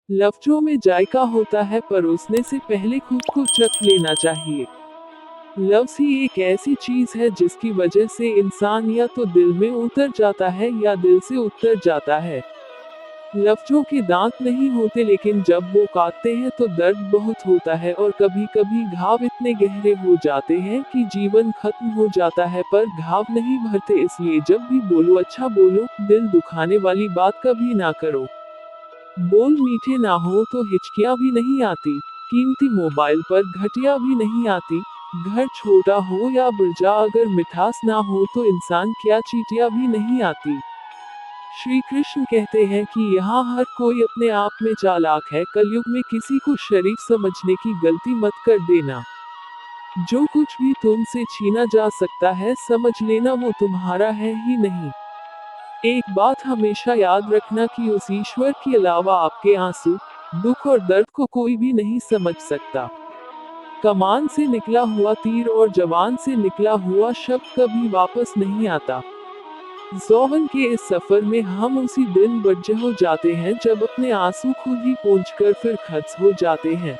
लफ्ज़ों में जायका होता है परोसने से पहले खुद को चख लेना चाहिए। लफ्ज़ ही एक ऐसी चीज़ है जिसकी वजह से इंसान या तो दिल में उतर जाता है या दिल से उतर जाता है। लफ्ज़ों के दांत नहीं होते लेकिन जब वो काटते हैं तो दर्द बहुत होता है और कभी-कभी घाव इतने गहरे हो जाते हैं कि जीवन खत्म हो जाता है पर घाव नहीं भरते इसलिए जब भी बोलो अच्छा बोलो, दिल दुखाने वाली बात कभी ना करो। बोल मीठे ना हो तो हिचकियाँ भी नहीं आती, कीमती मोबाइल पर घटिया भी नहीं आती, घर छोटा हो या बुर्जा अगर मिठास ना हो तो इंसान क्या चींटियाँ भी नहीं आती। श्री कृष्ण कहते हैं कि यहाँ हर कोई अपने आप में चालाक है कलयुग में किसी को शरीफ समझने की गलती मत कर देना। जो कुछ भी तुमसे छीना जा सकता है समझ लेना वो तुम्हारा है ही नहीं। एक बात हमेशा याद रखना कि उस ईश्वर के अलावा आपके आंसू, दुख और दर्द को कोई भी नहीं समझ सकता। कमान से निकला हुआ तीर और जवान से निकला हुआ शब्द कभी वापस नहीं आता। ज़ौहन के इस सफर में हम उसी दिन बज्झ हो जाते हैं जब अपने आंसू खुद ही पोंछकर फिर खत्स हो जाते हैं।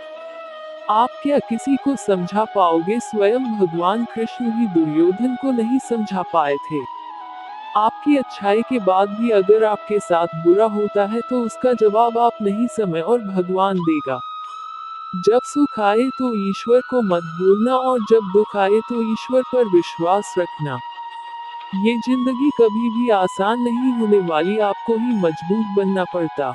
आप क्या किसी को समझा पाओगे स्वयं भगवान कृष्ण भी दुर्योधन को नहीं समझा पाए थे। आपकी अच्छाई के बाद भी अगर आपके साथ बुरा होता है तो उसका जवाब आप नहीं समय और भगवान देगा। जब सुख आए तो ईश्वर को मत भूलना और जब दुख आए तो ईश्वर पर विश्वास रखना। ये जिंदगी कभी भी आसान नहीं होने वाली आपको ही मजबूत बनना पड़ता।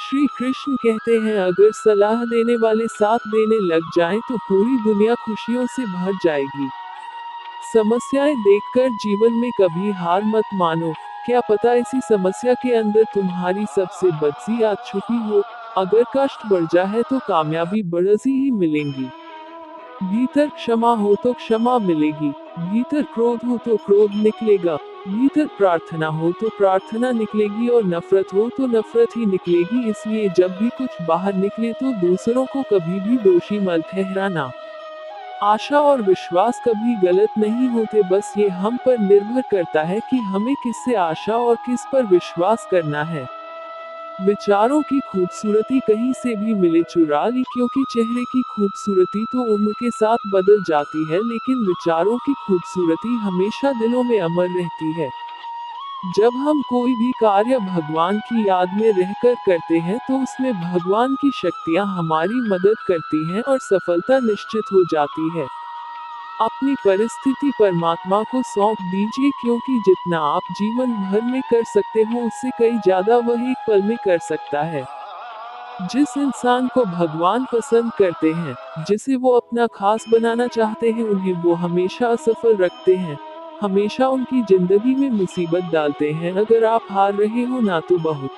श्री कृष्ण कहते हैं अगर सलाह देने वाले साथ देने लग जाएं तो पूरी दुनिया खुशियों से भर जाएगी। समस्याएं देखकर जीवन में कभी हार मत मानो, क्या पता इसी समस्या के अंदर तुम्हारी सबसे बड़ी याद छुपी हो। अगर कष्ट बढ़ जाए तो कामयाबी बढ़ती ही मिलेंगी। भीतर क्षमा हो तो क्षमा मिलेगी, भीतर क्रोध हो तो क्रोध निकलेगा, भीतर प्रार्थना हो तो प्रार्थना निकलेगी और नफरत हो तो नफरत ही निकलेगी इसलिए जब भी कुछ बाहर निकले तो दूसरों को कभी भी दोषी मत ठहराना। आशा और विश्वास कभी गलत नहीं होते बस ये हम पर निर्भर करता है कि हमें किससे आशा और किस पर विश्वास करना है। विचारों की खूबसूरती कहीं से भी मिले चुरा ली क्योंकि चेहरे की खूबसूरती तो उम्र के साथ बदल जाती है लेकिन विचारों की खूबसूरती हमेशा दिलों में अमर रहती है। जब हम कोई भी कार्य भगवान की याद में रहकर करते हैं तो उसमें भगवान की शक्तियाँ हमारी मदद करती हैं और सफलता निश्चित हो जाती है। अपनी परिस्थिति परमात्मा को सौंप दीजिए क्योंकि जितना आप जीवन भर में कर सकते हो उससे कई ज्यादा वह एक पल में कर सकता है। जिस इंसान को भगवान पसंद करते हैं, जिसे वो अपना खास बनाना चाहते हैं उन्हें वो हमेशा असफल रखते हैं, हमेशा उनकी जिंदगी में मुसीबत डालते हैं। अगर आप हार रहे हो ना तो बहुत